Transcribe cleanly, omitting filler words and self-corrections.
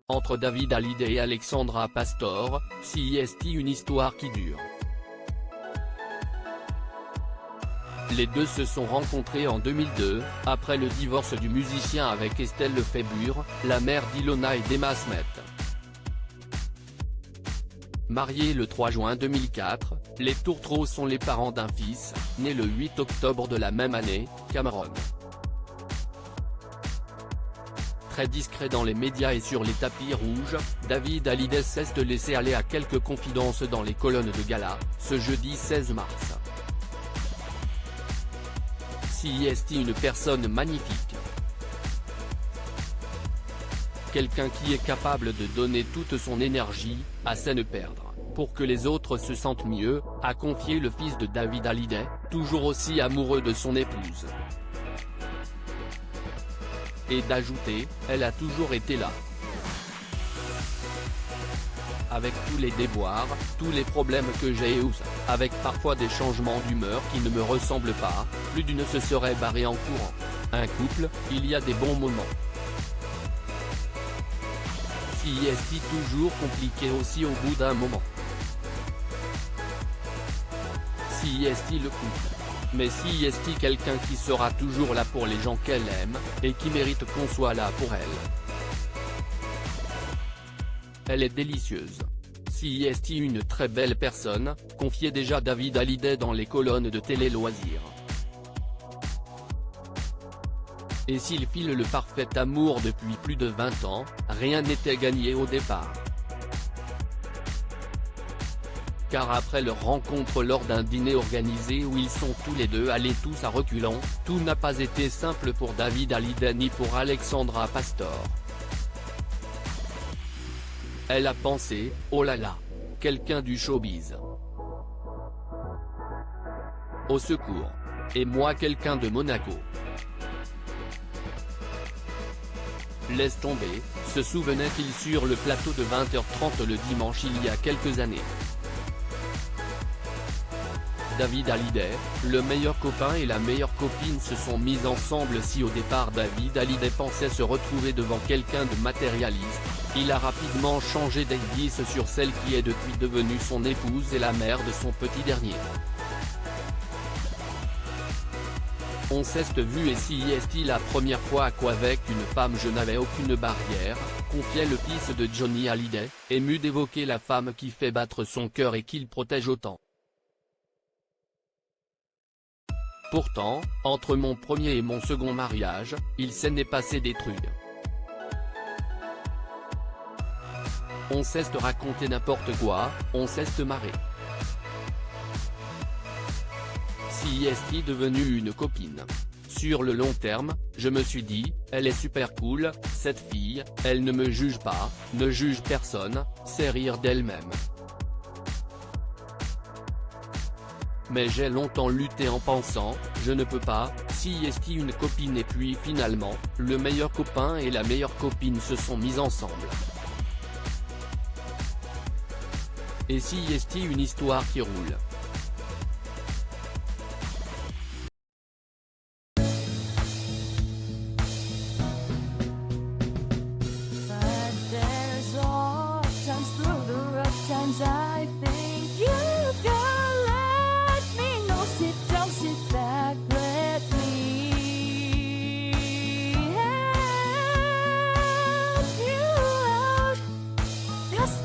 entre David Hallyday et Alexandra Pastor, CIST une histoire qui dure. Les deux se sont rencontrés en 2002, après le divorce du musicien avec Estelle Lefébure, la mère d'Ilona et d'Emma Smet. Mariés le 3 juin 2004, les tourtereaux sont les parents d'un fils, né le 8 octobre de la même année, Cameron. Très discret dans les médias et sur les tapis rouges, David Hallyday cesse de laisser aller à quelques confidences dans les colonnes de gala, ce jeudi 16 mars. CIST une personne magnifique. Quelqu'un qui est capable de donner toute son énergie, à ne perdre, pour que les autres se sentent mieux, a confié le fils de David Hallyday, toujours aussi amoureux de son épouse. Et d'ajouter, elle a toujours été là. Avec tous les déboires, tous les problèmes que j'ai eus, avec parfois des changements d'humeur qui ne me ressemblent pas, plus d'une se serait barrée en courant. Un couple, il y a des bons moments. CIST toujours compliqué aussi au bout d'un moment. CIST le couple. Mais CIST quelqu'un qui sera toujours là pour les gens qu'elle aime, et qui mérite qu'on soit là pour elle. Elle est délicieuse. CIST une très belle personne, confiait déjà David Hallyday dans les colonnes de Télé Loisirs. Et s'il file le parfait amour depuis plus de 20 ans, rien n'était gagné au départ. Car après leur rencontre lors d'un dîner organisé où ils sont tous les deux allés tous à reculons, tout n'a pas été simple pour David Hallyday ni pour Alexandra Pastor. Elle a pensé, oh là là, quelqu'un du showbiz. Au secours. Et moi quelqu'un de Monaco. Laisse tomber, se souvenait-il sur le plateau de 20h30 le dimanche il y a quelques années. David Hallyday, le meilleur copain et la meilleure copine se sont mis ensemble. Si au départ David Hallyday pensait se retrouver devant quelqu'un de matérialiste, il a rapidement changé d'avis sur celle qui est depuis devenue son épouse et la mère de son petit dernier. On s'est vu et CIST la première fois qu'avec une femme je n'avais aucune barrière, confiait le fils de Johnny Hallyday, ému d'évoquer la femme qui fait battre son cœur et qu'il protège autant. Pourtant, entre mon premier et mon second mariage, il s'en est passé des trucs. On s'est raconté n'importe quoi, on s'est marré. CIST devenue une copine. Sur le long terme, je me suis dit, elle est super cool, cette fille, elle ne me juge pas, ne juge personne, sait rire d'elle-même. Mais j'ai longtemps lutté en pensant, je ne peux pas, CIST une copine et puis finalement, le meilleur copain et la meilleure copine se sont mis ensemble. Et CIST une histoire qui roule. I think you can let me know. Sit down, sit back, let me help you out. Just